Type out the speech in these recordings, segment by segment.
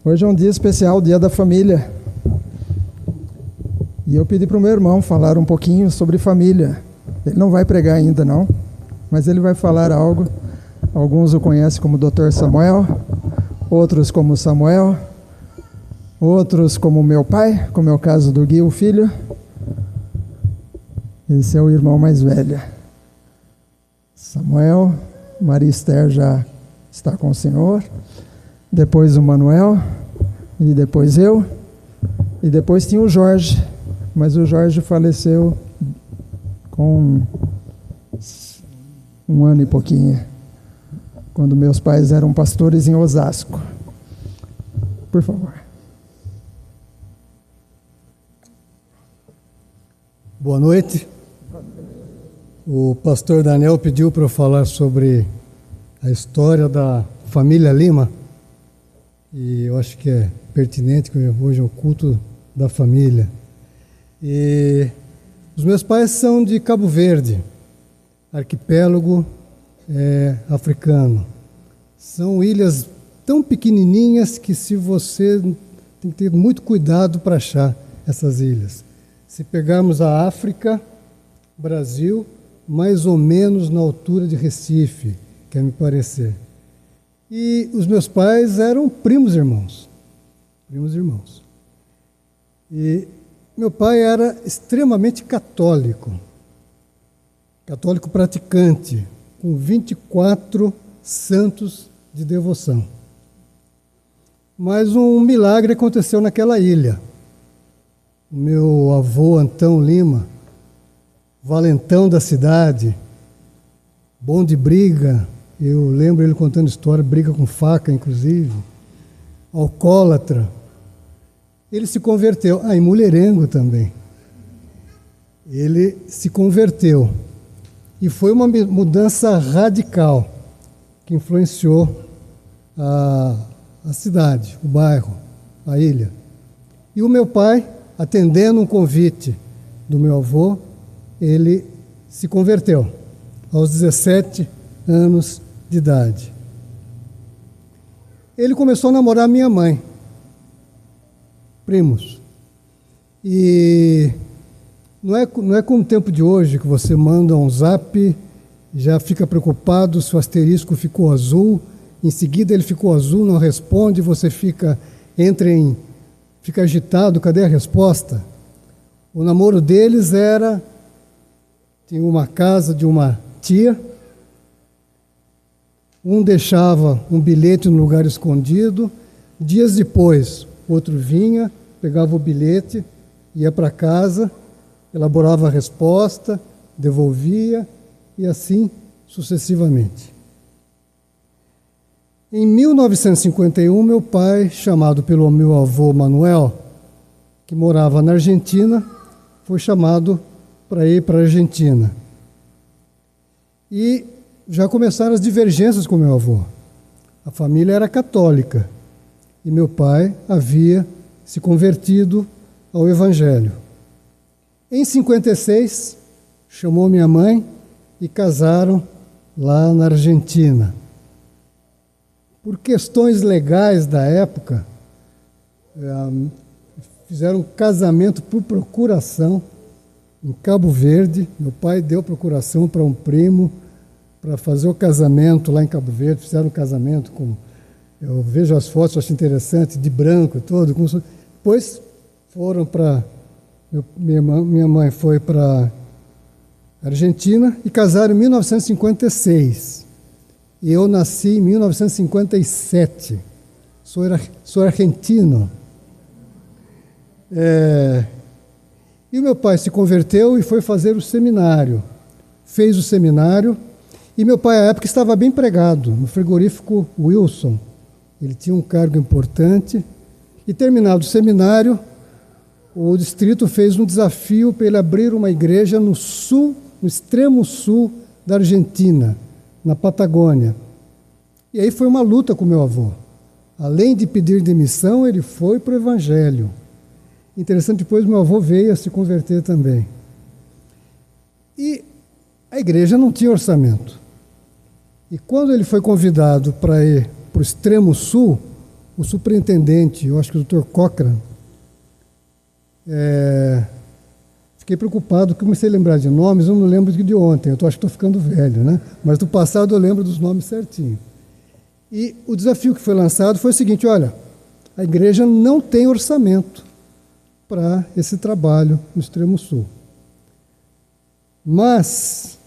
Hoje é um dia especial, o Dia da Família. E eu pedi para o meu irmão falar um pouquinho sobre família. Ele não vai pregar ainda não, mas ele vai falar algo. Alguns o conhecem como Dr. Samuel, outros como Samuel, outros como meu pai, como é o caso do Gui, o filho. Esse é o irmão mais velho. Samuel, Maria Esther já está com o Senhor. Depois o Manuel, e depois eu, e depois tinha o Jorge, mas o Jorge faleceu com 1 ano e pouquinho, quando meus pais eram pastores em Osasco. Por favor. Boa noite. O pastor Daniel pediu para eu falar sobre a história da família Lima. E eu acho que é pertinente, que hoje é o culto da família. E os meus pais são de Cabo Verde, arquipélago africano. São ilhas tão pequenininhas que se você tem que ter muito cuidado para achar essas ilhas. Se pegarmos a África, Brasil, mais ou menos na altura de Recife, quer me parecer. E os meus pais eram primos irmãos. E meu pai era extremamente católico praticante, com 24 santos de devoção. Mas um milagre aconteceu naquela ilha. O meu avô Antão Lima, valentão da cidade, bom de briga, eu lembro ele contando história, briga com faca, inclusive, alcoólatra. Ele se converteu, e mulherengo também. Ele se converteu. E foi uma mudança radical que influenciou a cidade, o bairro, a ilha. E o meu pai, atendendo um convite do meu avô, ele se converteu aos 17 anos de idade. Ele começou a namorar minha mãe, primos. E não é como o tempo de hoje, que você manda um zap, já fica preocupado se o asterisco ficou azul, em seguida ele ficou azul, não responde, você fica agitado, cadê a resposta? O namoro deles tinha uma casa de uma tia. Um deixava um bilhete no lugar escondido, dias depois, outro vinha, pegava o bilhete, ia para casa, elaborava a resposta, devolvia, e assim sucessivamente. Em 1951, meu pai, chamado pelo meu avô Manuel, que morava na Argentina, foi chamado para ir para a Argentina. E já começaram as divergências com meu avô. A família era católica e meu pai havia se convertido ao Evangelho. Em 56, chamou minha mãe e casaram lá na Argentina. Por questões legais da época, fizeram um casamento por procuração em Cabo Verde. Meu pai deu procuração para um primo para fazer o casamento lá em Cabo Verde. Fizeram um casamento com... Eu vejo as fotos, acho interessante, de branco e todo. Depois foram para... Minha mãe foi para a Argentina e casaram em 1956. E eu nasci em 1957. Sou argentino. E o meu pai se converteu e foi fazer o seminário. Fez o seminário. E meu pai, à época, estava bem empregado no frigorífico Wilson. Ele tinha um cargo importante. E, terminado o seminário, o distrito fez um desafio para ele abrir uma igreja no sul, no extremo sul da Argentina, na Patagônia. E aí foi uma luta com meu avô. Além de pedir demissão, ele foi para o Evangelho. Interessante, depois meu avô veio a se converter também. E a igreja não tinha orçamento. E quando ele foi convidado para ir para o extremo sul, o superintendente, eu acho que o Dr. Cochran, fiquei preocupado, comecei a lembrar de nomes, eu não lembro de ontem, eu acho que estou ficando velho, né? Mas do passado eu lembro dos nomes certinho. E o desafio que foi lançado foi o seguinte: olha, a igreja não tem orçamento para esse trabalho no Extremo Sul. Mas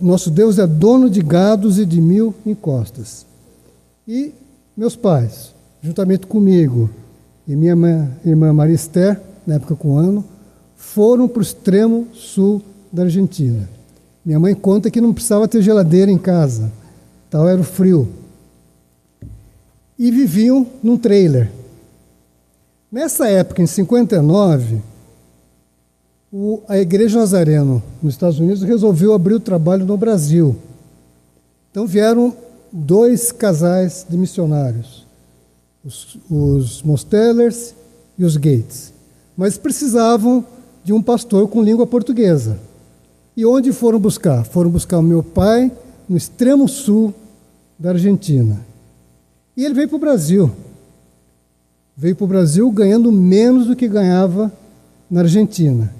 nosso Deus é dono de gados e de 1000 encostas. E meus pais, juntamente comigo e minha irmã Maria Esther, na época com 1 ano, foram para o extremo sul da Argentina. Minha mãe conta que não precisava ter geladeira em casa, tal era o frio. E viviam num trailer. Nessa época, em 59, a Igreja Nazareno, nos Estados Unidos, resolveu abrir o trabalho no Brasil. Então vieram 2 casais de missionários, os Mostelers e os Gates. Mas precisavam de um pastor com língua portuguesa. E onde foram buscar? Foram buscar o meu pai no extremo sul da Argentina. E ele veio para o Brasil. Veio para o Brasil ganhando menos do que ganhava na Argentina.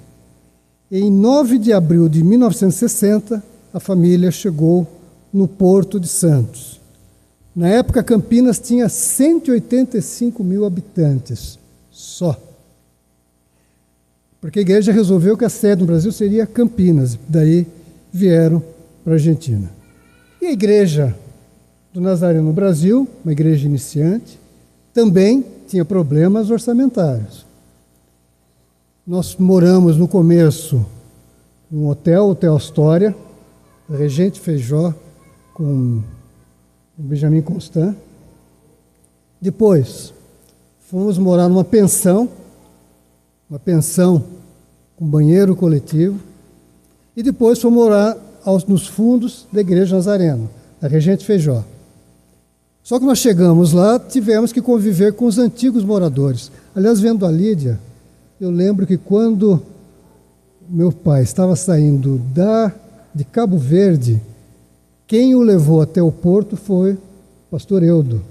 E em 9 de abril de 1960, a família chegou no Porto de Santos. Na época, Campinas tinha 185 mil habitantes, só. Porque a igreja resolveu que a sede no Brasil seria Campinas, daí vieram para a Argentina. E a igreja do Nazareno no Brasil, uma igreja iniciante, também tinha problemas orçamentários. Nós moramos no começo num hotel, Hotel Astoria, Regente Feijó, com o Benjamin Constant. Depois, fomos morar numa pensão com banheiro coletivo, e depois fomos morar nos fundos da Igreja Nazareno, a Regente Feijó. Só que nós chegamos lá, tivemos que conviver com os antigos moradores. Aliás, vendo a Lídia, eu lembro que quando meu pai estava saindo de Cabo Verde, quem o levou até o porto foi o pastor Eudo.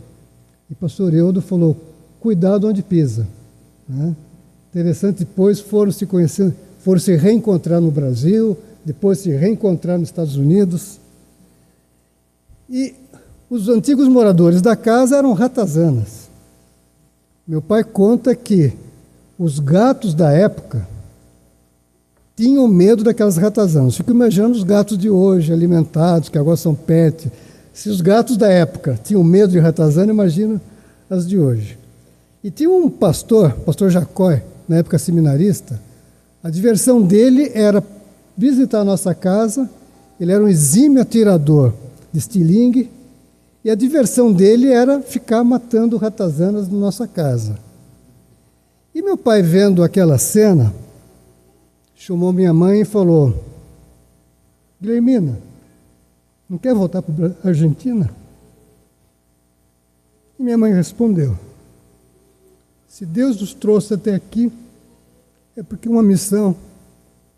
E o pastor Eudo falou: cuidado onde pisa. Né? Interessante, depois foram se conhecendo, foram se reencontrar no Brasil, depois se reencontrar nos Estados Unidos. E os antigos moradores da casa eram ratazanas. Meu pai conta que os gatos da época tinham medo daquelas ratazanas. Fico imaginando os gatos de hoje, alimentados, que agora são pet. Se os gatos da época tinham medo de ratazana, imagina as de hoje. E tinha um pastor Jacói, na época seminarista, a diversão dele era visitar a nossa casa, ele era um exímio atirador de estilingue, e a diversão dele era ficar matando ratazanas na nossa casa. E meu pai, vendo aquela cena, chamou minha mãe e falou: Guilhermina, não quer voltar para a Argentina? E minha mãe respondeu: se Deus nos trouxe até aqui, é porque uma missão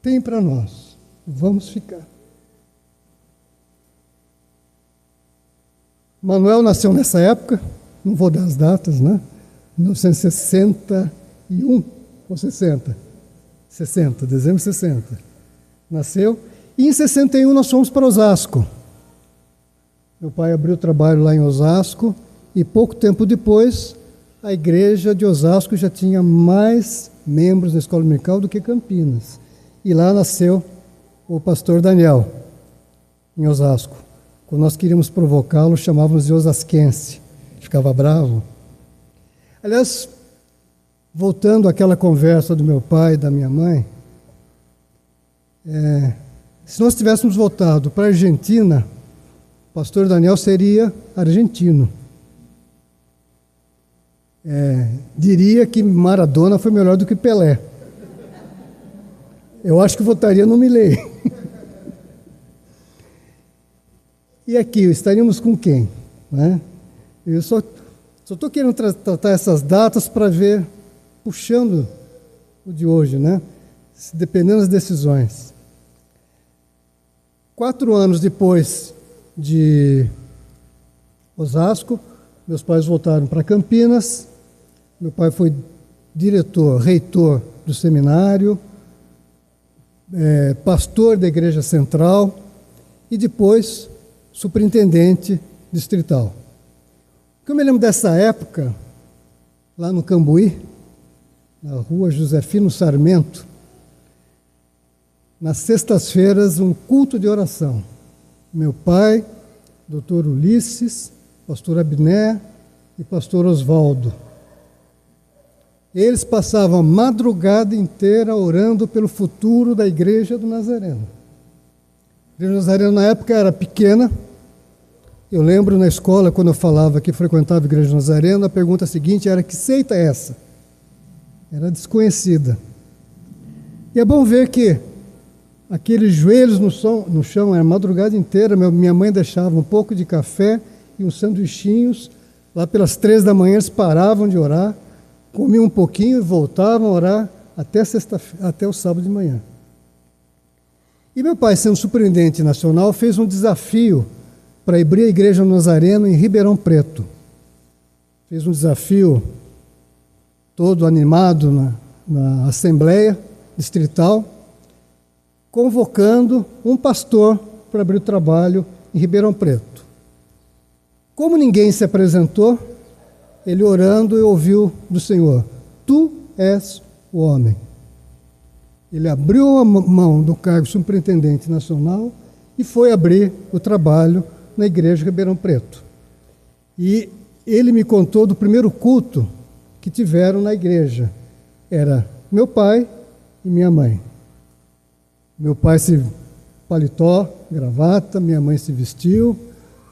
tem para nós. Vamos ficar. Manuel nasceu nessa época, não vou dar as datas, né? 1961 ou 60? 60, dezembro de 60. Nasceu. E em 61 nós fomos para Osasco. Meu pai abriu trabalho lá em Osasco e pouco tempo depois a igreja de Osasco já tinha mais membros da escola dominical do que Campinas. E lá nasceu o pastor Daniel, em Osasco. Quando nós queríamos provocá-lo, chamávamos de osasquense. Ficava bravo. Aliás, voltando àquela conversa do meu pai e da minha mãe, se nós tivéssemos voltado para a Argentina, o pastor Daniel seria argentino. Diria que Maradona foi melhor do que Pelé. Eu acho que votaria no Milei. E aqui, estaríamos com quem? Né? Eu só estou querendo tratar essas datas para ver, puxando o de hoje, né? Dependendo das decisões. 4 anos depois de Osasco. Meus pais voltaram para Campinas. Meu pai foi diretor, reitor do seminário, pastor da Igreja Central e depois superintendente distrital. O que eu me lembro dessa época, lá no Cambuí, na rua Josefino Sarmento, nas sextas-feiras, um culto de oração. Meu pai, doutor Ulisses, pastor Abné e pastor Oswaldo. Eles passavam a madrugada inteira orando pelo futuro da Igreja do Nazareno. A Igreja do Nazareno, na época, era pequena. Eu lembro na escola, quando eu falava que frequentava a Igreja do Nazareno, a pergunta seguinte era: que seita é essa? Era desconhecida. E é bom ver que aqueles joelhos no chão, a madrugada inteira, minha mãe deixava um pouco de café e uns sanduichinhos. Lá pelas 3 da manhã eles paravam de orar, comiam um pouquinho e voltavam a orar até o sábado de manhã. E meu pai, sendo superintendente nacional, fez um desafio para abrir a Igreja do Nazareno em Ribeirão Preto. Fez um desafio todo animado na Assembleia Distrital, convocando um pastor para abrir o trabalho em Ribeirão Preto. Como ninguém se apresentou, ele orando e ouviu do Senhor: tu és o homem. Ele abriu a mão do cargo de superintendente nacional e foi abrir o trabalho na igreja de Ribeirão Preto. E ele me contou do primeiro culto que tiveram na igreja. Era meu pai e minha mãe. Meu pai se paletó, gravata, minha mãe se vestiu,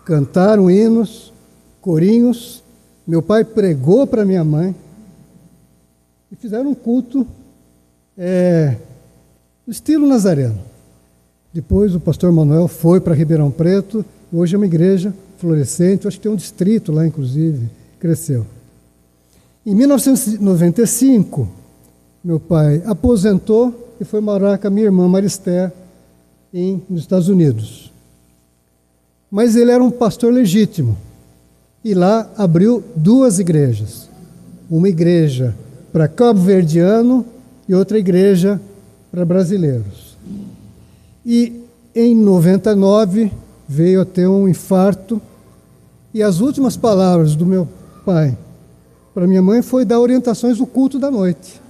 cantaram hinos, corinhos. Meu pai pregou para minha mãe e fizeram um culto no estilo nazareno. Depois o pastor Manuel foi para Ribeirão Preto, hoje é uma igreja florescente, acho que tem um distrito lá, inclusive, cresceu. Em 1995, meu pai aposentou e foi morar com a minha irmã Maristé nos Estados Unidos. Mas ele era um pastor legítimo. E lá abriu 2 igrejas. Uma igreja para cabo-verdiano e outra igreja para brasileiros. E em 99 veio a ter um infarto. E as últimas palavras do meu pai para minha mãe foi dar orientações do culto da noite.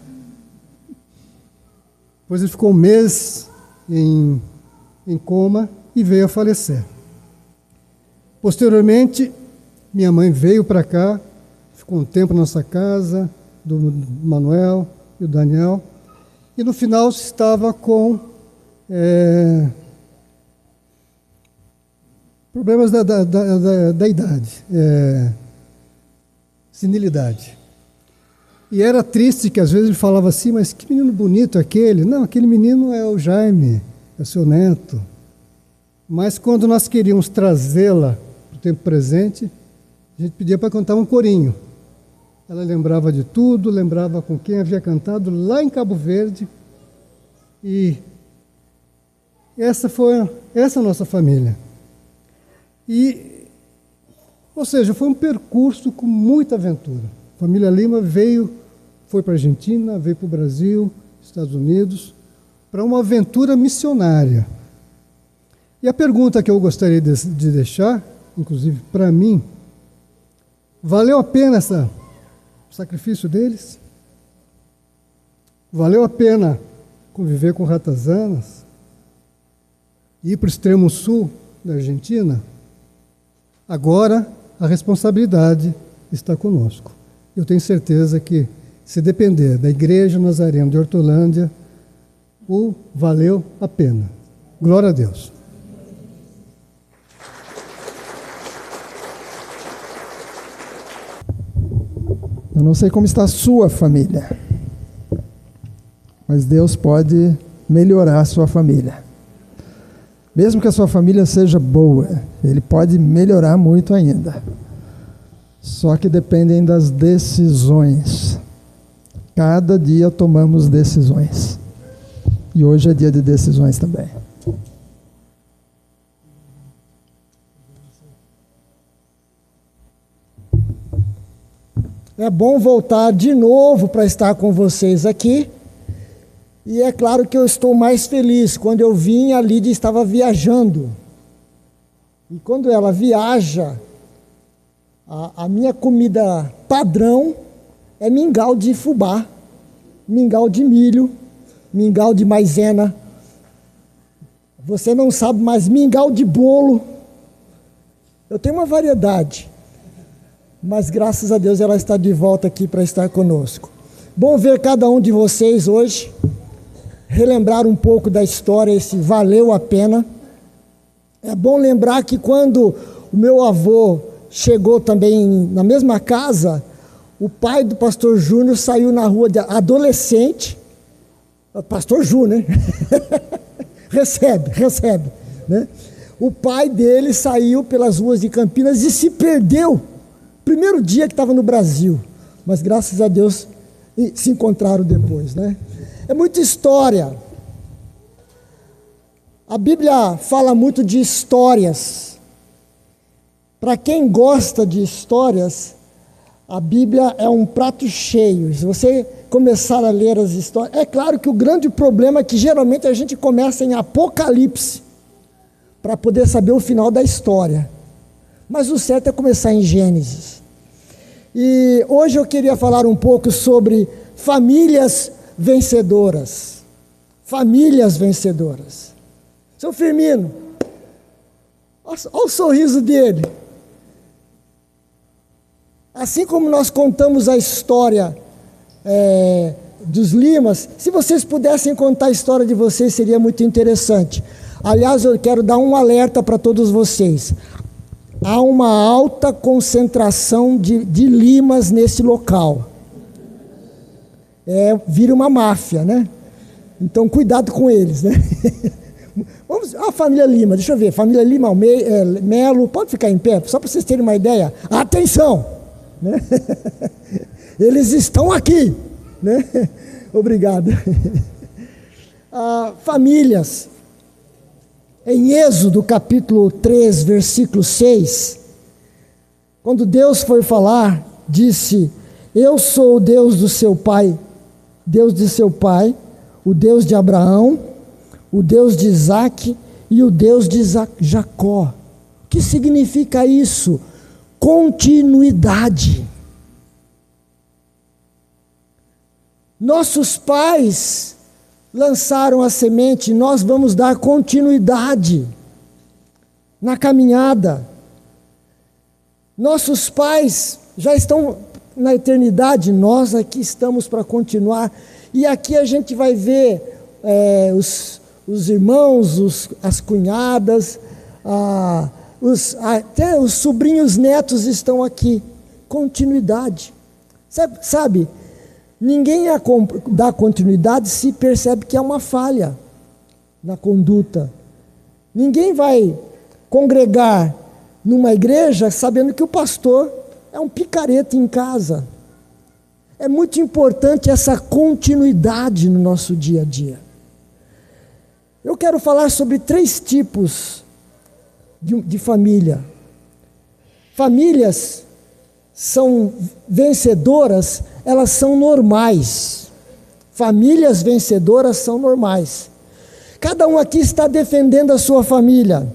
Depois ele ficou um mês em coma e veio a falecer. Posteriormente, minha mãe veio para cá, ficou um tempo na nossa casa, do Manuel e o Daniel, e no final estava com problemas da idade, senilidade. E era triste que às vezes ele falava assim: mas que menino bonito aquele. Não, aquele menino é o Jaime, é o seu neto. Mas quando nós queríamos trazê-la para o tempo presente, a gente pedia para cantar um corinho. Ela lembrava de tudo, lembrava com quem havia cantado lá em Cabo Verde. E essa é a nossa família. Ou seja, foi um percurso com muita aventura. A família Lima foi para a Argentina, veio para o Brasil, Estados Unidos, para uma aventura missionária. E a pergunta que eu gostaria de deixar, inclusive para mim: valeu a pena esse sacrifício deles? Valeu a pena conviver com ratazanas? Ir para o extremo sul da Argentina? Agora a responsabilidade está conosco. Eu tenho certeza que, se depender da Igreja Nazareno de Hortolândia, valeu a pena. Glória a Deus. Eu não sei como está a sua família, mas Deus pode melhorar a sua família. Mesmo que a sua família seja boa, Ele pode melhorar muito ainda. Só que dependem das decisões. Cada dia tomamos decisões. E hoje é dia de decisões também. É bom voltar de novo para estar com vocês aqui. E é claro que eu estou mais feliz. Quando eu vim, a Lídia estava viajando. E quando ela viaja, a minha comida padrão é mingau de fubá, mingau de milho, mingau de maisena. Você não sabe, mas mingau de bolo. Eu tenho uma variedade. Mas graças a Deus ela está de volta aqui para estar conosco. Bom ver cada um de vocês hoje. Relembrar um pouco da história, esse valeu a pena. É bom lembrar que quando o meu avô chegou também na mesma casa, o pai do pastor Júnior saiu na rua de adolescente. Pastor Júnior, né? recebe, né? O pai dele saiu pelas ruas de Campinas e se perdeu. Primeiro dia que estava no Brasil, mas graças a Deus se encontraram depois, né? É muita história. A Bíblia fala muito de histórias. Para quem gosta de histórias, a Bíblia é um prato cheio. Se você começar a ler as histórias, é claro que o grande problema é que geralmente a gente começa em Apocalipse para poder saber o final da história. Mas o certo é começar em Gênesis. E hoje eu queria falar um pouco sobre famílias vencedoras. Famílias vencedoras. Seu Firmino, olha o sorriso dele. Assim como nós contamos a história dos Limas, se vocês pudessem contar a história de vocês, seria muito interessante. Aliás, eu quero dar um alerta para todos vocês. Há uma alta concentração de Limas nesse local. Vira uma máfia, né? Então, cuidado com eles, né? Vamos, a família Lima, deixa eu ver, família Lima, Melo, pode ficar em pé, só para vocês terem uma ideia. Atenção! Né? Eles estão aqui, né? Obrigado. Famílias. Em Êxodo capítulo 3, versículo 6, quando Deus foi falar, disse: eu sou o Deus do seu pai, Deus de seu pai, o Deus de Abraão, o Deus de Isaque e o Deus de Jacó. O que significa isso? Continuidade. Nossos pais lançaram a semente, nós vamos dar continuidade na caminhada. Nossos pais já estão na eternidade, nós aqui estamos para continuar. E aqui a gente vai ver os irmãos, as cunhadas, até os sobrinhos netos estão aqui. Continuidade. Sabe? Ninguém dá continuidade se percebe que há uma falha na conduta. Ninguém vai congregar numa igreja sabendo que o pastor é um picareta em casa. É muito importante essa continuidade no nosso dia a dia. Eu quero falar sobre 3 tipos de família. Famílias são vencedoras, elas são normais. Famílias vencedoras são normais. Cada um aqui está defendendo a sua família.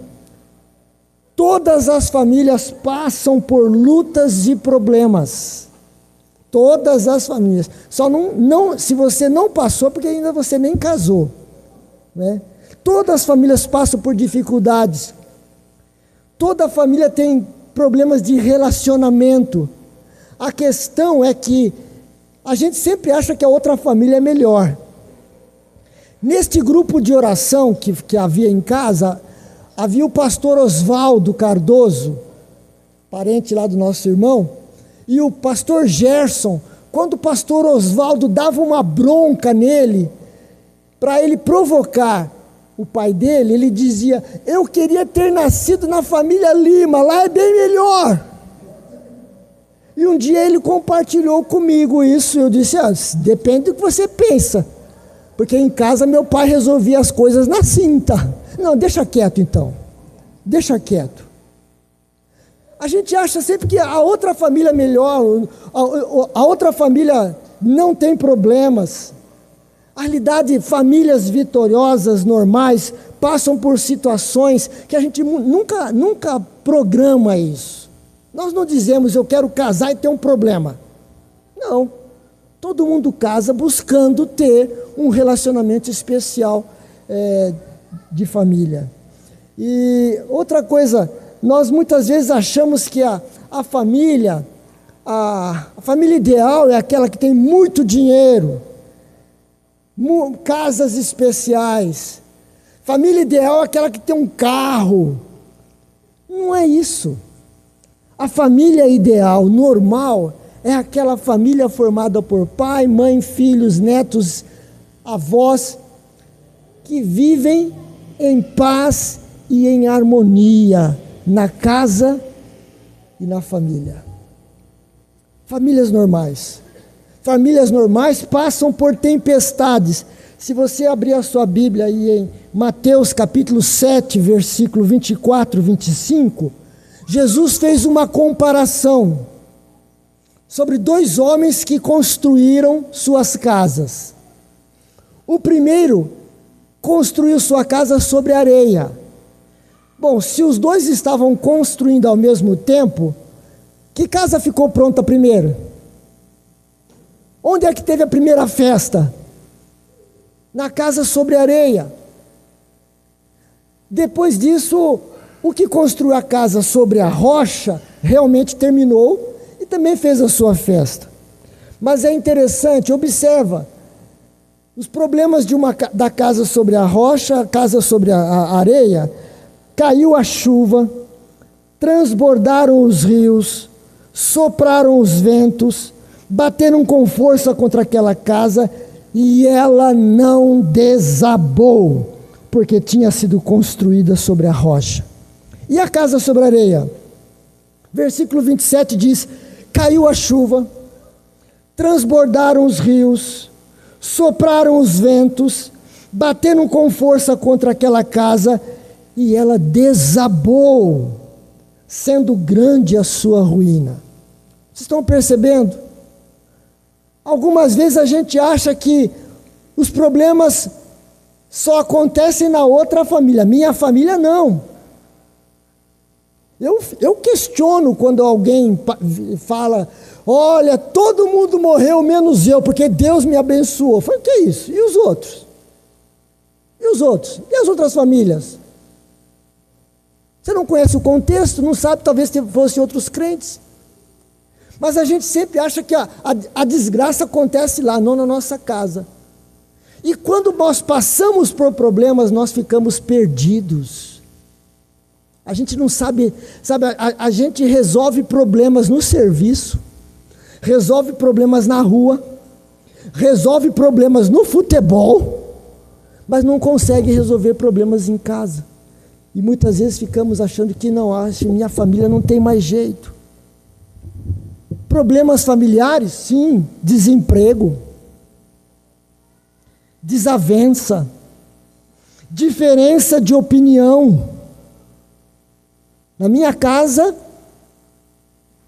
Todas as famílias passam por lutas e problemas. Todas as famílias. Só não, se você não passou, porque ainda você nem casou, né? Todas as famílias passam por dificuldades. Toda família tem problemas de relacionamento. A questão é que a gente sempre acha que a outra família é melhor. Neste grupo de oração que havia em casa, havia o pastor Oswaldo Cardoso, parente lá do nosso irmão, e o pastor Gerson. Quando o pastor Oswaldo dava uma bronca nele, para ele provocar o pai dele, ele dizia: eu queria ter nascido na família Lima, lá é bem melhor. E um dia ele compartilhou comigo isso, eu disse: depende do que você pensa, porque em casa meu pai resolvia as coisas na cinta. Não, deixa quieto então, deixa quieto. A gente acha sempre que a outra família é melhor, a outra família não tem problemas. Na realidade, famílias vitoriosas, normais, passam por situações que a gente nunca programa isso. Nós não dizemos, eu quero casar e ter um problema. Não. Todo mundo casa buscando ter um relacionamento especial de família. E outra coisa, nós muitas vezes achamos que a família ideal é aquela que tem muito dinheiro, casas especiais. Família ideal é aquela que tem um carro. Não é isso. A família ideal, normal, é aquela família formada por pai, mãe, filhos, netos, avós, que vivem em paz e em harmonia na casa e na família. Famílias normais. Famílias normais passam por tempestades. Se você abrir a sua Bíblia aí em Mateus capítulo 7, versículo 24, 25, Jesus fez uma comparação sobre dois homens que construíram suas casas. O primeiro construiu sua casa sobre areia. Bom, se os dois estavam construindo ao mesmo tempo, que casa ficou pronta primeiro? Onde é que teve a primeira festa? Na casa sobre areia. Depois disso, o que construiu a casa sobre a rocha realmente terminou e também fez a sua festa. Mas é interessante, observa, os problemas da casa sobre a rocha, casa sobre a areia, caiu a chuva, transbordaram os rios, sopraram os ventos, bateram com força contra aquela casa e ela não desabou, porque tinha sido construída sobre a rocha. E a casa sobre a areia? Versículo 27 diz: caiu a chuva, transbordaram os rios, sopraram os ventos, bateram com força contra aquela casa e ela desabou, sendo grande a sua ruína. Vocês estão percebendo? Algumas vezes a gente acha que os problemas só acontecem na outra família, minha família não. Eu questiono quando alguém fala, olha, todo mundo morreu menos eu, porque Deus me abençoou. Eu falei, o que é isso? E os outros? E os outros? E as outras famílias? Você não conhece o contexto, não sabe, talvez fossem outros crentes. Mas a gente sempre acha que a desgraça acontece lá, não na nossa casa. E quando nós passamos por problemas, nós ficamos perdidos. A gente não sabe, a gente resolve problemas no serviço, resolve problemas na rua, resolve problemas no futebol, mas não consegue resolver problemas em casa. E muitas vezes ficamos achando que não, minha família não tem mais jeito. Problemas familiares, sim, desemprego, desavença, diferença de opinião. Na minha casa,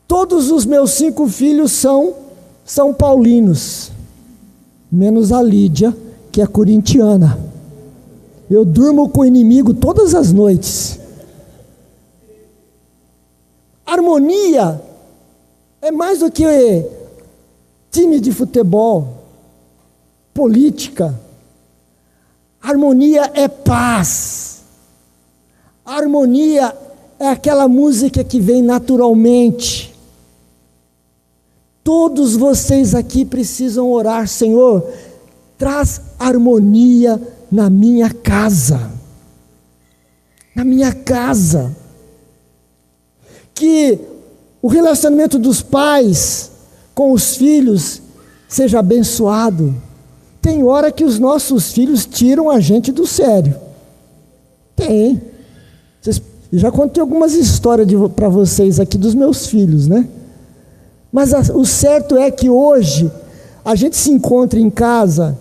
todos os meus 5 filhos são paulinos, menos a Lídia, que é corintiana. Eu durmo com o inimigo todas as noites. Harmonia é mais do que time de futebol, política. Harmonia é paz. Harmonia é aquela música que vem naturalmente. Todos vocês aqui precisam orar, Senhor, traz harmonia na minha casa. Na minha casa. Que o relacionamento dos pais com os filhos seja abençoado. Tem hora que os nossos filhos tiram a gente do sério. Tem. Eu já contei algumas histórias para vocês aqui dos meus filhos, né? Mas o certo é que hoje a gente se encontra em casa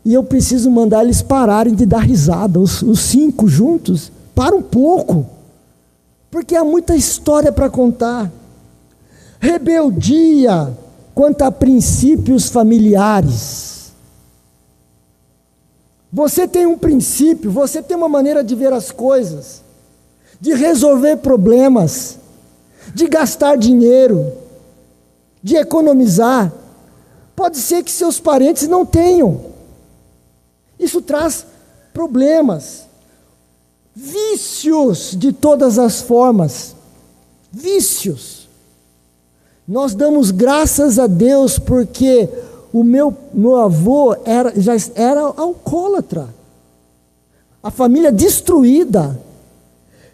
e eu preciso mandar eles pararem de dar risada. Os 5 juntos, para um pouco. porque há muita história para contar. Rebeldia quanto a princípios familiares. Você tem um princípio, você tem uma maneira de ver as coisas, de resolver problemas, de gastar dinheiro, de economizar. Pode ser que seus parentes não tenham. Isso traz problemas, vícios de todas as formas, vícios. Nós damos graças a Deus porque o meu avô já era alcoólatra, a família destruída.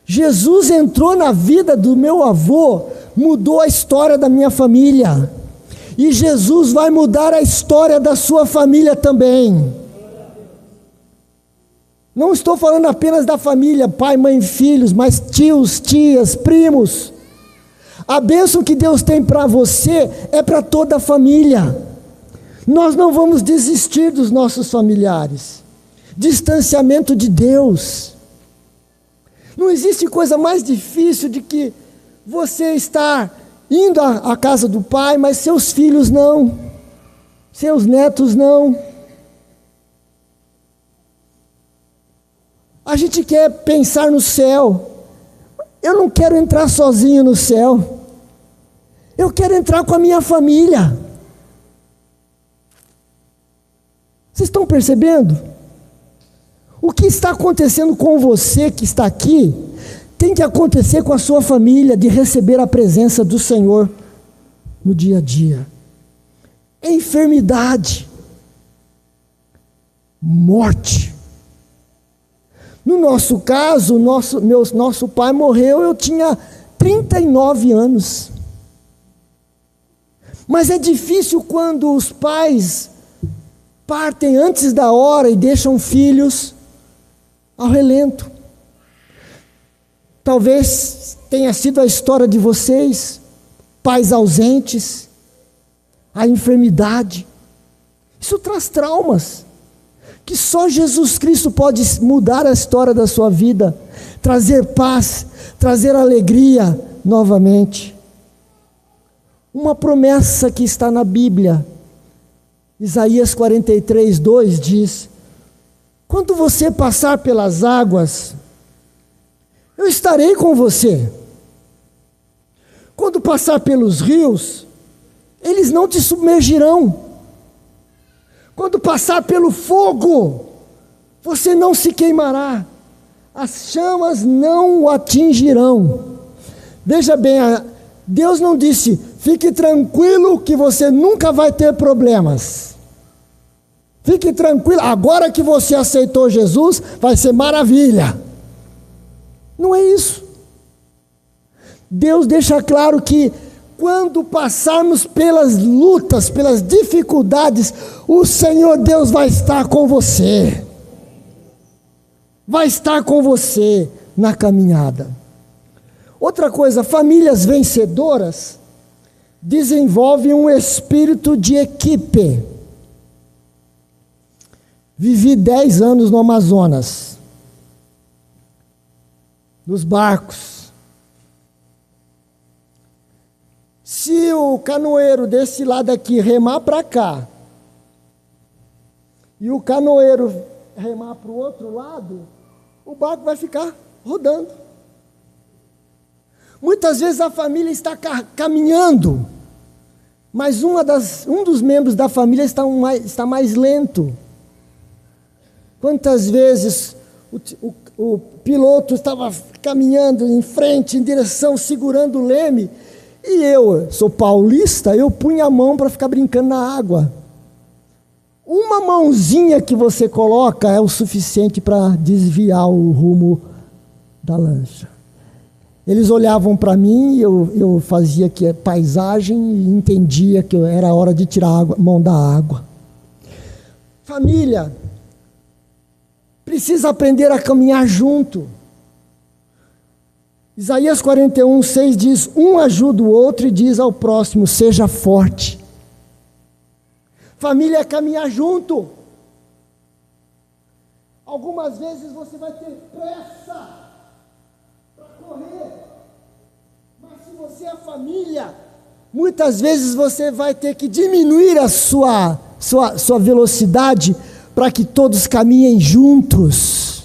Jesus entrou na vida do meu avô, mudou a história da minha família, e Jesus vai mudar a história da sua família também. Não estou falando apenas da família, pai, mãe, filhos, mas tios, tias, primos. A bênção que Deus tem para você é para toda a família. Nós não vamos desistir dos nossos familiares. Distanciamento de Deus. Não existe coisa mais difícil de que você estar indo à casa do pai, mas seus filhos não, seus netos não. A gente quer pensar no céu. Eu não quero entrar sozinho no céu. Eu quero entrar com a minha família. Vocês estão percebendo? O que está acontecendo com você que está aqui, tem que acontecer com a sua família, de receber a presença do Senhor no dia a dia. Enfermidade, morte. No nosso caso, nosso pai morreu, eu tinha 39 anos. Mas é difícil quando os pais partem antes da hora e deixam filhos ao relento. Talvez tenha sido a história de vocês, pais ausentes, a enfermidade. Isso traz traumas, que só Jesus Cristo pode mudar a história da sua vida, trazer paz, trazer alegria novamente. Uma promessa que está na Bíblia, Isaías 43, 2 diz: quando você passar pelas águas, eu estarei com você. Quando passar pelos rios, eles não te submergirão. Quando passar pelo fogo, você não se queimará. As chamas não o atingirão. Veja bem, Deus não disse: fique tranquilo que você nunca vai ter problemas. Fique tranquilo, agora que você aceitou Jesus, vai ser maravilha. Não é isso. Deus deixa claro que quando passarmos pelas lutas, pelas dificuldades, o Senhor Deus vai estar com você. Vai estar com você na caminhada. Outra coisa, famílias vencedoras desenvolvem um espírito de equipe. Vivi 10 anos no Amazonas, nos barcos. Se o canoeiro desse lado aqui remar para cá, e o canoeiro remar para o outro lado, o barco vai ficar rodando. Muitas vezes a família está caminhando, mas um dos membros da família está mais lento. Quantas vezes o piloto estava caminhando em frente, em direção, segurando o leme, e eu sou paulista, eu punha a mão para ficar brincando na água. Uma mãozinha que você coloca é o suficiente para desviar o rumo da lancha. Eles olhavam para mim, eu fazia que paisagem e entendia que era hora de tirar a mão da água. Família precisa aprender a caminhar junto. Isaías 41, 6 diz: um ajuda o outro e diz ao próximo: seja forte. Família é caminhar junto. Algumas vezes você vai ter pressa para correr, família, muitas vezes você vai ter que diminuir a sua velocidade para que todos caminhem juntos.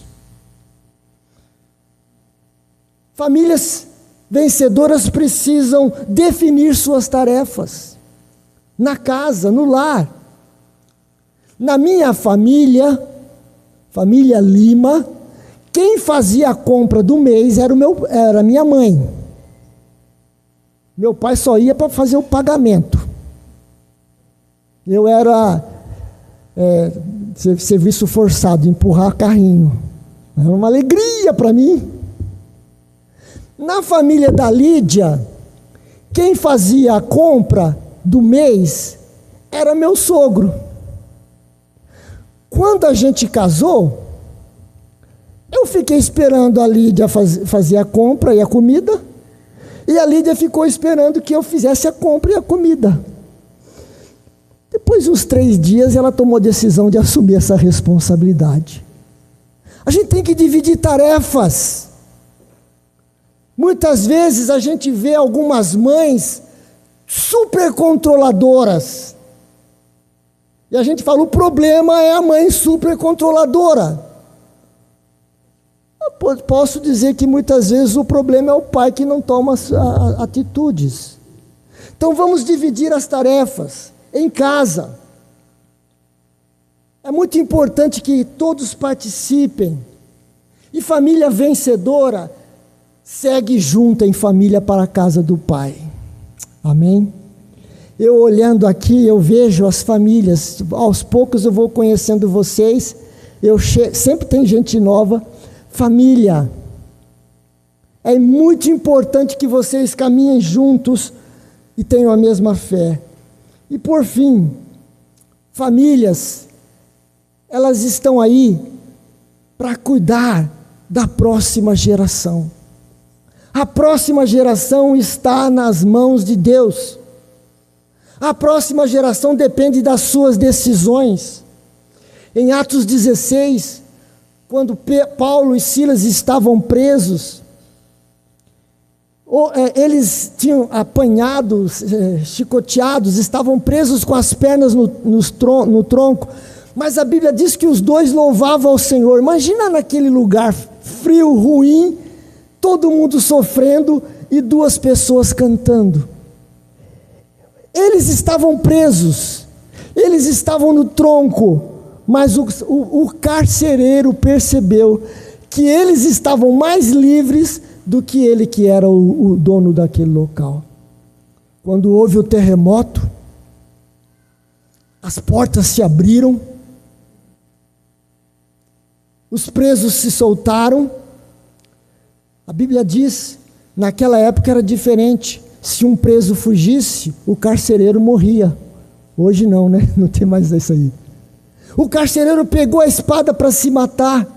Famílias vencedoras precisam definir suas tarefas na casa, no lar. Na minha família Lima, quem fazia a compra do mês era minha mãe. Meu pai só ia para fazer o pagamento. Eu era serviço forçado, empurrar carrinho. Era uma alegria para mim. Na família da Lídia, quem fazia a compra do mês era meu sogro. Quando a gente casou, eu fiquei esperando a Lídia fazer a compra e a comida, e a Lídia ficou esperando que eu fizesse a compra e a comida. Depois de uns 3 dias, ela tomou a decisão de assumir essa responsabilidade. A gente tem que dividir tarefas. Muitas vezes a gente vê algumas mães super controladoras. E a gente fala, o problema é a mãe super controladora. Eu posso dizer que muitas vezes o problema é o pai que não toma atitudes. Então vamos dividir as tarefas em casa. É muito importante que todos participem. E família vencedora segue junto em família para a casa do Pai. Amém? Eu olhando aqui, eu vejo as famílias, aos poucos eu vou conhecendo vocês, sempre tem gente nova. Família, é muito importante que vocês caminhem juntos e tenham a mesma fé. E por fim, famílias, elas estão aí para cuidar da próxima geração. A próxima geração está nas mãos de Deus. A próxima geração depende das suas decisões. Em Atos 16, quando Paulo e Silas estavam presos, eles tinham apanhado, chicoteados, estavam presos com as pernas no tronco, mas a Bíblia diz que os dois louvavam ao Senhor. Imagina naquele lugar frio, ruim, todo mundo sofrendo e 2 pessoas cantando. Eles estavam presos, eles estavam no tronco, mas o carcereiro percebeu que eles estavam mais livres do que ele, que era o dono daquele local. Quando houve o terremoto, as portas se abriram, os presos se soltaram. A Bíblia diz, naquela época era diferente. Se um preso fugisse, o carcereiro morria. Hoje não, né? Não tem mais isso aí. O carcereiro pegou a espada para se matar.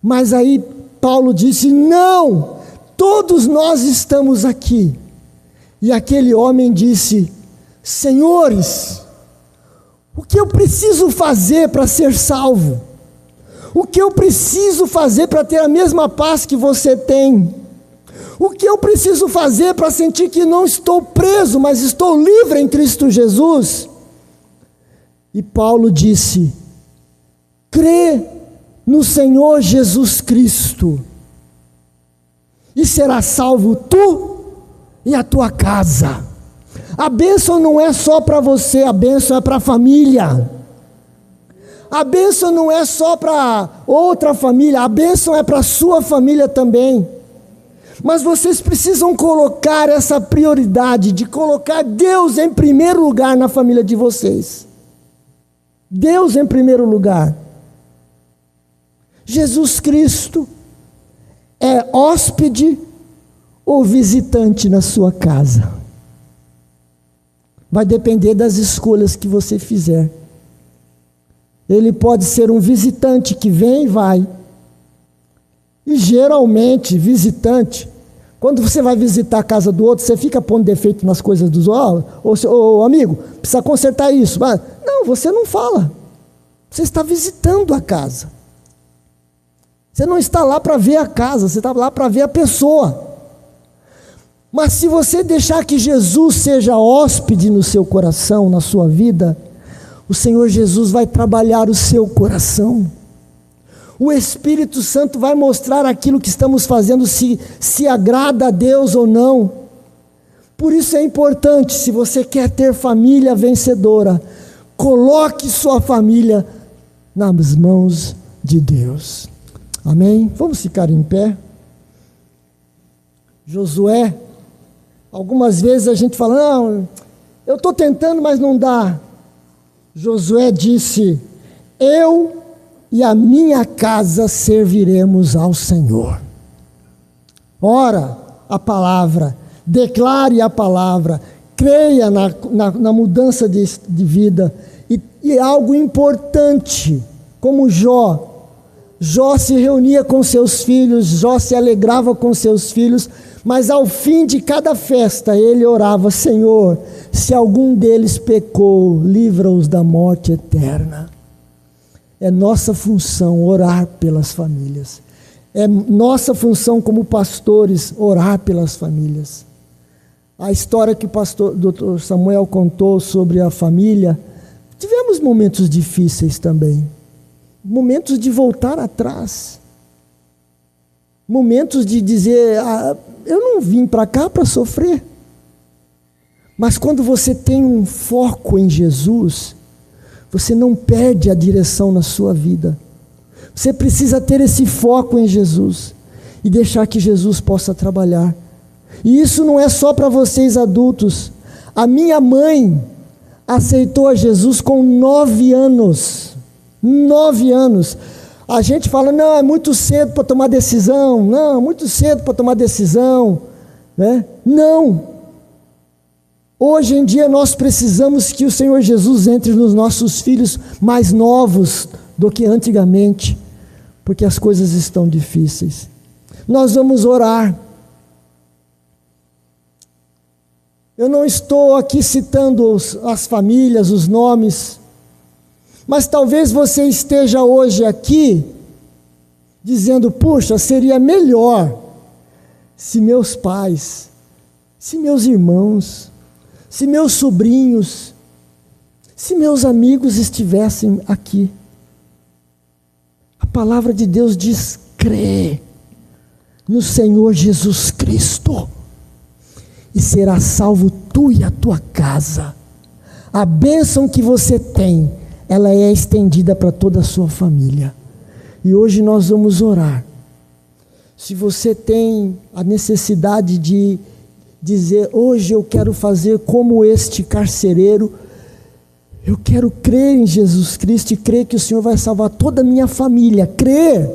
Mas aí Paulo disse, não, todos nós estamos aqui. E aquele homem disse, senhores, o que eu preciso fazer para ser salvo? O que eu preciso fazer para ter a mesma paz que você tem? O que eu preciso fazer para sentir que não estou preso, mas estou livre em Cristo Jesus? E Paulo disse, crê no Senhor Jesus Cristo, e será salvo tu e a tua casa. A bênção não é só para você, a bênção é para a família. A bênção não é só para outra família, a bênção é para a sua família também. Mas vocês precisam colocar essa prioridade de colocar Deus em primeiro lugar na família de vocês. Deus em primeiro lugar. Jesus Cristo é hóspede ou visitante na sua casa? Vai depender das escolhas que você fizer. Ele pode ser um visitante que vem e vai. E geralmente, visitante, quando você vai visitar a casa do outro, você fica pondo defeito nas coisas dos outros. Ô amigo, precisa consertar isso. Mas, não, você não fala. Você está visitando a casa. Você não está lá para ver a casa, você está lá para ver a pessoa. Mas se você deixar que Jesus seja hóspede no seu coração, na sua vida, o Senhor Jesus vai trabalhar o seu coração. O Espírito Santo vai mostrar aquilo que estamos fazendo, se agrada a Deus ou não. Por isso é importante, se você quer ter família vencedora, coloque sua família nas mãos de Deus. Amém? Vamos ficar em pé. Josué, algumas vezes a gente fala, não, eu estou tentando, mas não dá. Josué disse, eu e a minha casa serviremos ao Senhor. Ora a palavra, declare a palavra, creia na mudança de vida. E algo importante, como Jó se reunia com seus filhos, Jó se alegrava com seus filhos, mas ao fim de cada festa ele orava, Senhor, se algum deles pecou, livra-os da morte eterna. É nossa função orar pelas famílias. É nossa função como pastores orar pelas famílias. A história que o pastor Dr. Samuel contou sobre a família, tivemos momentos difíceis também. Momentos de voltar atrás. Momentos de dizer, eu não vim para cá para sofrer. Mas quando você tem um foco em Jesus, você não perde a direção na sua vida. Você precisa ter esse foco em Jesus e deixar que Jesus possa trabalhar. E isso não é só para vocês adultos. A minha mãe aceitou a Jesus com 9 anos. 9 anos. A gente fala, não, é muito cedo para tomar decisão. Não, muito cedo para tomar decisão. Né? Não. Hoje em dia nós precisamos que o Senhor Jesus entre nos nossos filhos mais novos do que antigamente, porque as coisas estão difíceis. Nós vamos orar. Eu não estou aqui citando as famílias, os nomes, mas talvez você esteja hoje aqui dizendo, puxa, seria melhor se meus pais, se meus irmãos, se meus sobrinhos, se meus amigos estivessem aqui. A palavra de Deus diz, crê no Senhor Jesus Cristo e será salvo tu e a tua casa. A bênção que você tem, ela é estendida para toda a sua família. E hoje nós vamos orar. Se você tem a necessidade de dizer, hoje eu quero fazer como este carcereiro, eu quero crer em Jesus Cristo e crer que o Senhor vai salvar toda a minha família. Crer.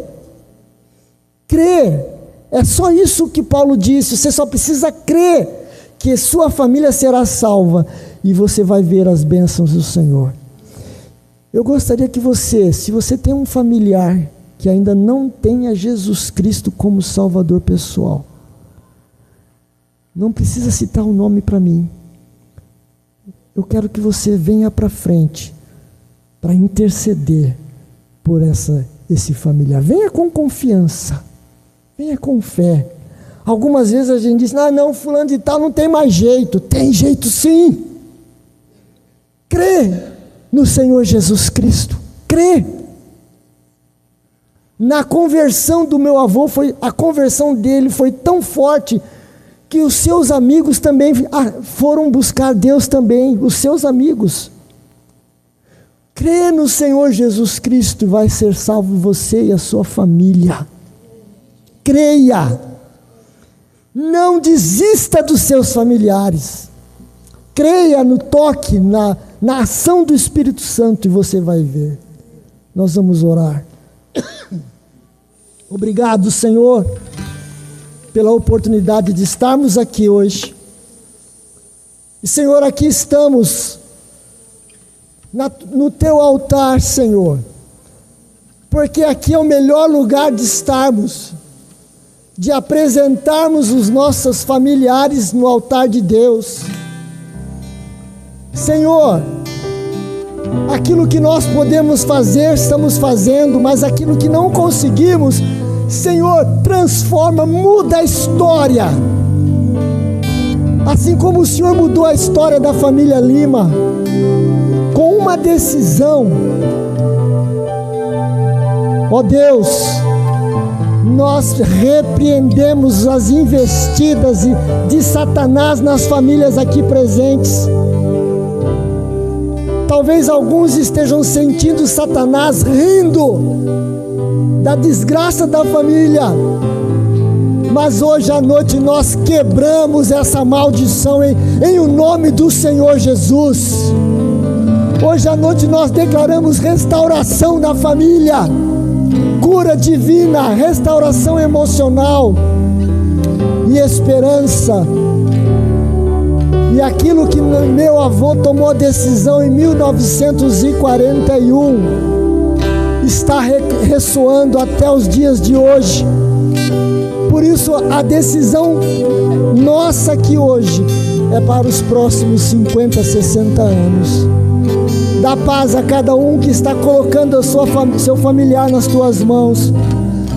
É só isso que Paulo disse. Você só precisa crer que sua família será salva e você vai ver as bênçãos do Senhor. Eu gostaria que você, se você tem um familiar que ainda não tenha Jesus Cristo como Salvador pessoal, não precisa citar o nome para mim. Eu quero que você venha para frente para interceder por esse familiar. Venha com confiança, venha com fé. Algumas vezes a gente diz, não, fulano de tal não tem mais jeito. Tem jeito sim. Crê no Senhor Jesus Cristo. Crê. Na conversão do meu avô, a conversão dele foi tão forte que os seus amigos também foram buscar Deus também, os seus amigos. Crê no Senhor Jesus Cristo e vai ser salvo você e a sua família. Creia. Não desista dos seus familiares. Creia no toque, na ação do Espírito Santo e você vai ver. Nós vamos orar. Obrigado, Senhor, pela oportunidade de estarmos aqui hoje. E, Senhor, aqui estamos no Teu altar, Senhor, porque aqui é o melhor lugar de estarmos, de apresentarmos os nossos familiares no altar de Deus. Senhor, aquilo que nós podemos fazer, estamos fazendo, mas aquilo que não conseguimos, Senhor, transforma, muda a história. Assim como o Senhor mudou a história da família Lima, com uma decisão, ó Deus, nós repreendemos as investidas de Satanás nas famílias aqui presentes. Talvez alguns estejam sentindo Satanás rindo da desgraça da família, mas hoje à noite nós quebramos essa maldição em o nome do Senhor Jesus. Hoje à noite nós declaramos restauração na família, cura divina, restauração emocional e esperança. E aquilo que meu avô tomou a decisão em 1941 está ressoando até os dias de hoje. Por isso a decisão nossa aqui hoje é para os próximos 50, 60 anos. Dá paz a cada um que está colocando seu familiar nas tuas mãos.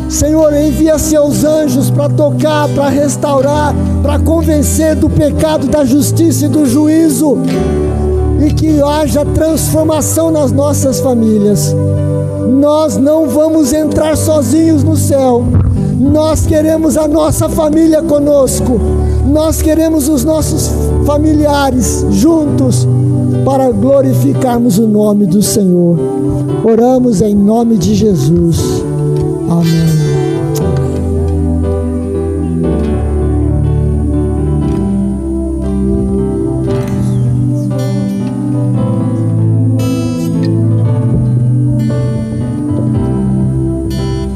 Senhor, envia seus anjos para tocar, para restaurar, para convencer do pecado, da justiça e do juízo, e que haja transformação nas nossas famílias. Nós não vamos entrar sozinhos no céu. Nós queremos a nossa família conosco. Nós queremos os nossos familiares juntos para glorificarmos o nome do Senhor. Oramos em nome de Jesus. Amém.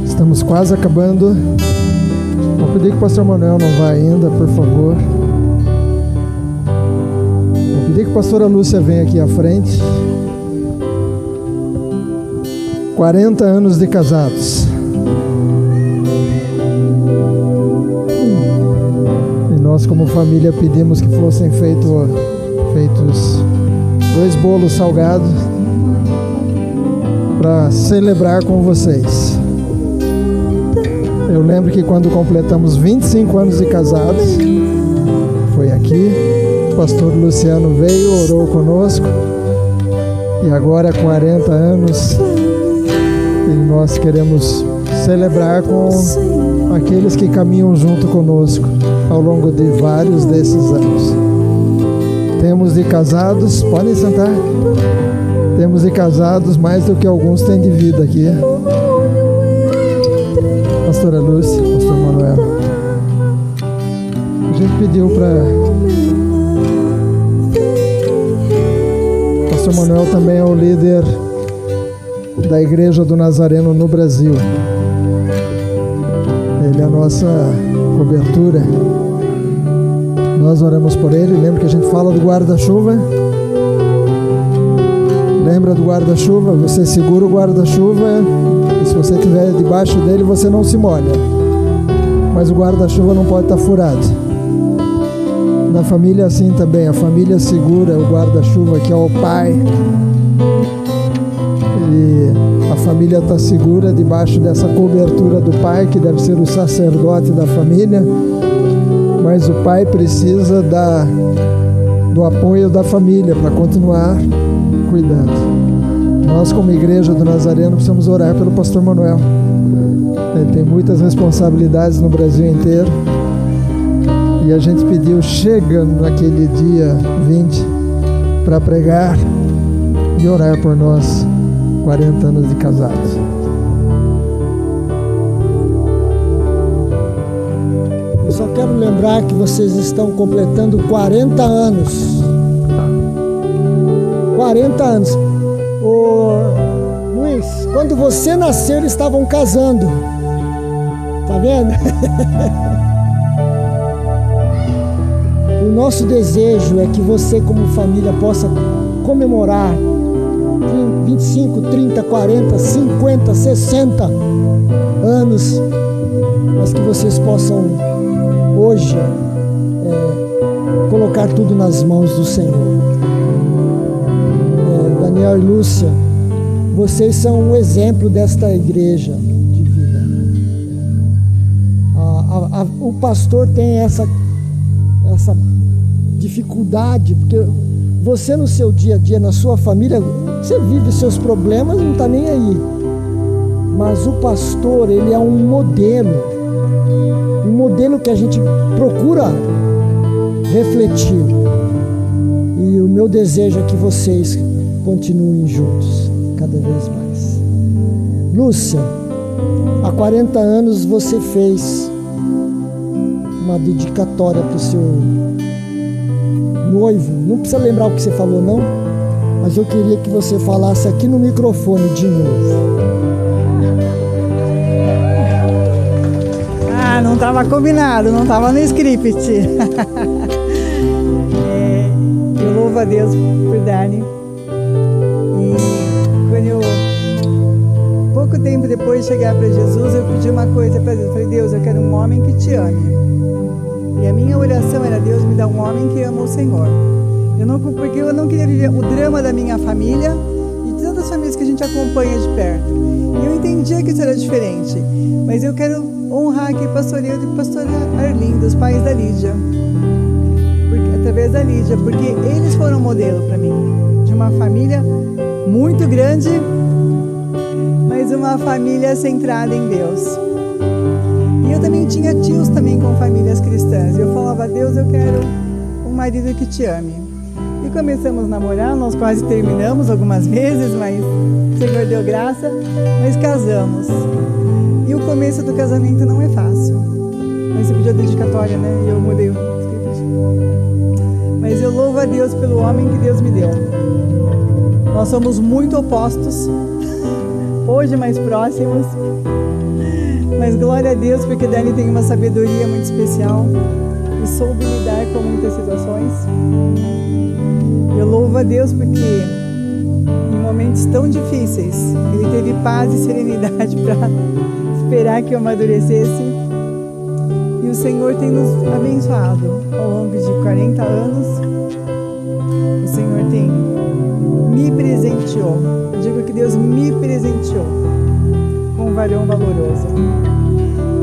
Estamos quase acabando. Vou pedir que o pastor Manuel não vá ainda, por favor. Vou pedir que a pastora Lúcia venha aqui à frente. 40 anos de casados. E nós, como família, pedimos que fossem feitos 2 bolos salgados para celebrar com vocês. Eu lembro que quando completamos 25 anos de casados, foi aqui, o pastor Luciano veio, orou conosco, e agora 40 anos, e nós queremos celebrar com aqueles que caminham junto conosco ao longo de vários desses anos. Temos de casados, podem sentar, temos de casados mais do que alguns têm de vida aqui. Pastora Lúcia, pastor Manuel, a gente pediu para pastor Manuel também é o líder da Igreja do Nazareno no Brasil. Ele é a nossa cobertura. Nós oramos por ele. Lembra que a gente fala do guarda-chuva? Lembra do guarda-chuva? Você segura o guarda-chuva. E se você estiver debaixo dele, você não se molha. Mas o guarda-chuva não pode estar furado. Na família assim também. A família segura o guarda-chuva, que é o pai. E a família está segura debaixo dessa cobertura do pai, que deve ser o sacerdote da família. Mas o pai precisa do apoio da família para continuar cuidando. Nós, como Igreja do Nazareno, precisamos orar pelo pastor Manuel. Ele tem muitas responsabilidades no Brasil inteiro. E a gente pediu, chega naquele dia 20, para pregar e orar por nós, 40 anos de casados. Eu só quero lembrar que vocês estão completando 40 anos. 40 anos. Ô, Luiz, quando você nasceu, eles estavam casando. Tá vendo? O nosso desejo é que você, como família, possa comemorar 25, 30, 40, 50, 60 anos, mas que vocês possam hoje colocar tudo nas mãos do Senhor. Daniel e Lúcia, vocês são um exemplo desta igreja de vida. O pastor tem essa dificuldade, porque você no seu dia a dia, na sua família, você vive seus problemas e não está nem aí. Mas o pastor, ele é um modelo que a gente procura refletir. E o meu desejo é que vocês continuem juntos, cada vez mais. Lúcia, há 40 anos você fez uma dedicatória para o seu noivo. Não precisa lembrar o que você falou, não, mas eu queria que você falasse aqui no microfone de novo. Não estava combinado, não estava no script. Eu louvo a Deus por Dani. E quando pouco tempo depois de chegar para Jesus, eu pedi uma coisa para Deus. Eu falei: Deus, eu quero um homem que te ame. E a minha oração era: Deus, me dá um homem que ama o Senhor. Porque eu não queria viver o drama da minha família e de tantas famílias que a gente acompanha de perto. E eu entendia que isso era diferente. Mas eu quero honrar aqui o pastoreio do pastor Arlindo, os pais da Lídia. Através da Lídia, porque eles foram modelo para mim. De uma família muito grande, mas uma família centrada em Deus. E eu também tinha tios também com famílias cristãs. E eu falava: Deus, eu quero um marido que te ame. E começamos a namorar, nós quase terminamos algumas vezes, mas o Senhor deu graça, mas casamos. E o começo do casamento não é fácil. Mas você pediu a dedicatória, né? E eu mudei o script. Mas eu louvo a Deus pelo homem que Deus me deu. Nós somos muito opostos, hoje mais próximos. Mas glória a Deus, porque Dani tem uma sabedoria muito especial e soube lidar com muitas situações. Eu louvo a Deus porque em momentos tão difíceis Ele teve paz e serenidade para esperar que eu amadurecesse. E o Senhor tem nos abençoado ao longo de 40 anos. O Senhor me presenteou. Eu digo que Deus me presenteou com um varão valoroso.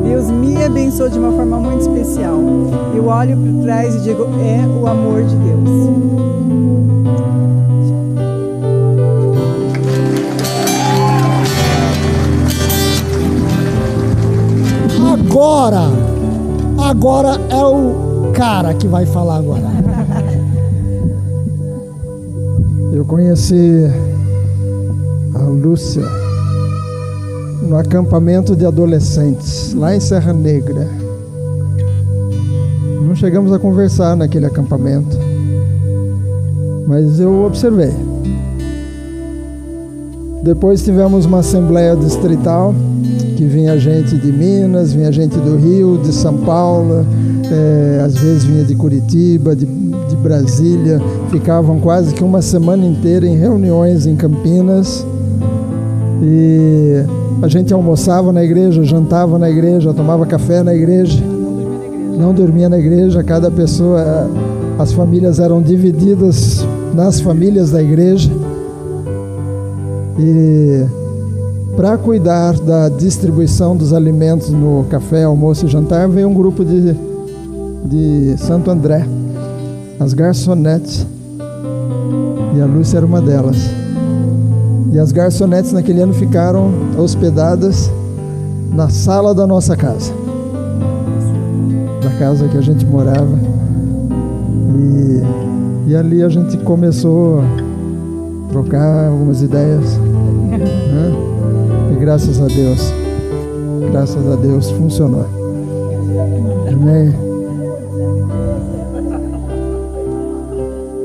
Deus me abençoou de uma forma muito especial. Eu olho para trás e digo: é o amor de Deus. Agora é o cara que vai falar agora. Eu conheci a Lúcia no acampamento de adolescentes, lá em Serra Negra. Não chegamos a conversar naquele acampamento, mas eu observei. Depois tivemos uma assembleia distrital, que vinha gente de Minas, vinha gente do Rio, de São Paulo, às vezes vinha de Curitiba, de Brasília. Ficavam quase que uma semana inteira em reuniões em Campinas. E a gente almoçava na igreja, jantava na igreja, tomava café na igreja. Não dormia na igreja. Cada pessoa, as famílias eram divididas nas famílias da igreja. E para cuidar da distribuição dos alimentos no café, almoço e jantar, veio um grupo de Santo André, as garçonetes, e a Lúcia era uma delas. E as garçonetes naquele ano ficaram hospedadas na sala da nossa casa, da casa que a gente morava. E ali a gente começou a trocar algumas ideias, né? E graças a Deus funcionou. Amém.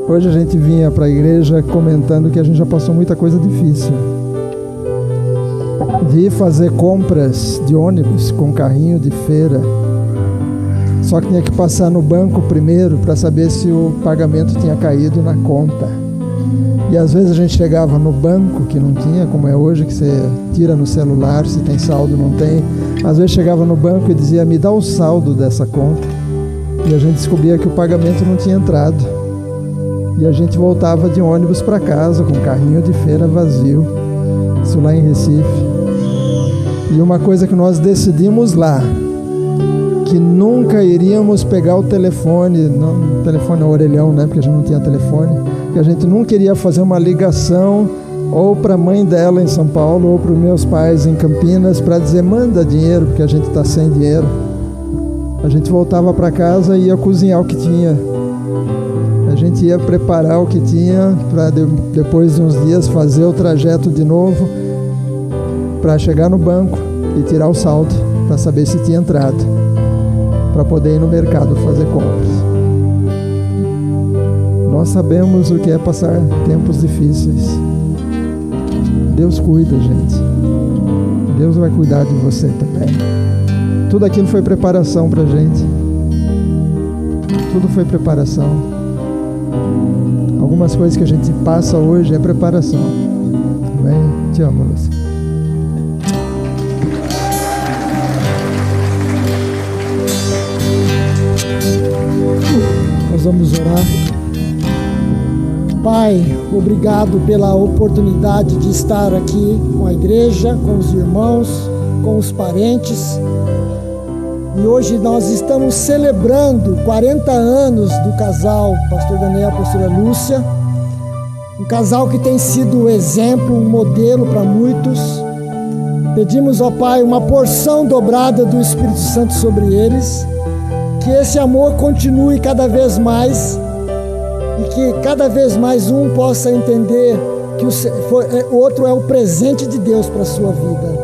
Hoje a gente vinha para a igreja comentando que a gente já passou muita coisa difícil. De fazer compras de ônibus com carrinho de feira. Só que tinha que passar no banco primeiro para saber se o pagamento tinha caído na conta. E às vezes a gente chegava no banco, que não tinha, como é hoje, que você tira no celular, se tem saldo, não tem. Às vezes chegava no banco e dizia: me dá o saldo dessa conta. E a gente descobria que o pagamento não tinha entrado. E a gente voltava de ônibus para casa com o carrinho de feira vazio. Isso lá em Recife. E uma coisa que nós decidimos lá, que nunca iríamos pegar o telefone, não telefone orelhão, né? Porque a gente não tinha telefone, que a gente nunca iria fazer uma ligação ou para a mãe dela em São Paulo ou para os meus pais em Campinas para dizer manda dinheiro, porque a gente está sem dinheiro. A gente voltava para casa e ia cozinhar o que tinha. A gente ia preparar o que tinha para depois de uns dias fazer o trajeto de novo para chegar no banco e tirar o saldo para saber se tinha entrado, para poder ir no mercado fazer compras. Nós sabemos o que é passar tempos difíceis. Deus cuida, gente. Deus vai cuidar de você também. Tudo aquilo foi preparação para a gente. Tudo foi preparação. Algumas coisas que a gente passa hoje é preparação. Amém? Te amo, Lúcia. Nós vamos orar. Pai, obrigado pela oportunidade de estar aqui com a igreja, com os irmãos, com os parentes. E hoje nós estamos celebrando 40 anos do casal, Pastor Daniel e Pastora Lúcia. Um casal que tem sido exemplo, um modelo para muitos. Pedimos, ó Pai, uma porção dobrada do Espírito Santo sobre eles. Que esse amor continue cada vez mais e que cada vez mais um possa entender que o outro é o presente de Deus para a sua vida.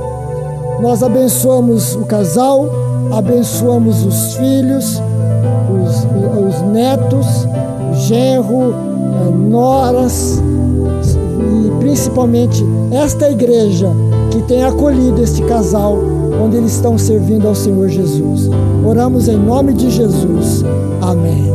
Nós abençoamos o casal, abençoamos os filhos, os netos, o genro, noras e principalmente esta igreja que tem acolhido este casal onde eles estão servindo ao Senhor Jesus. Oramos em nome de Jesus. Amém.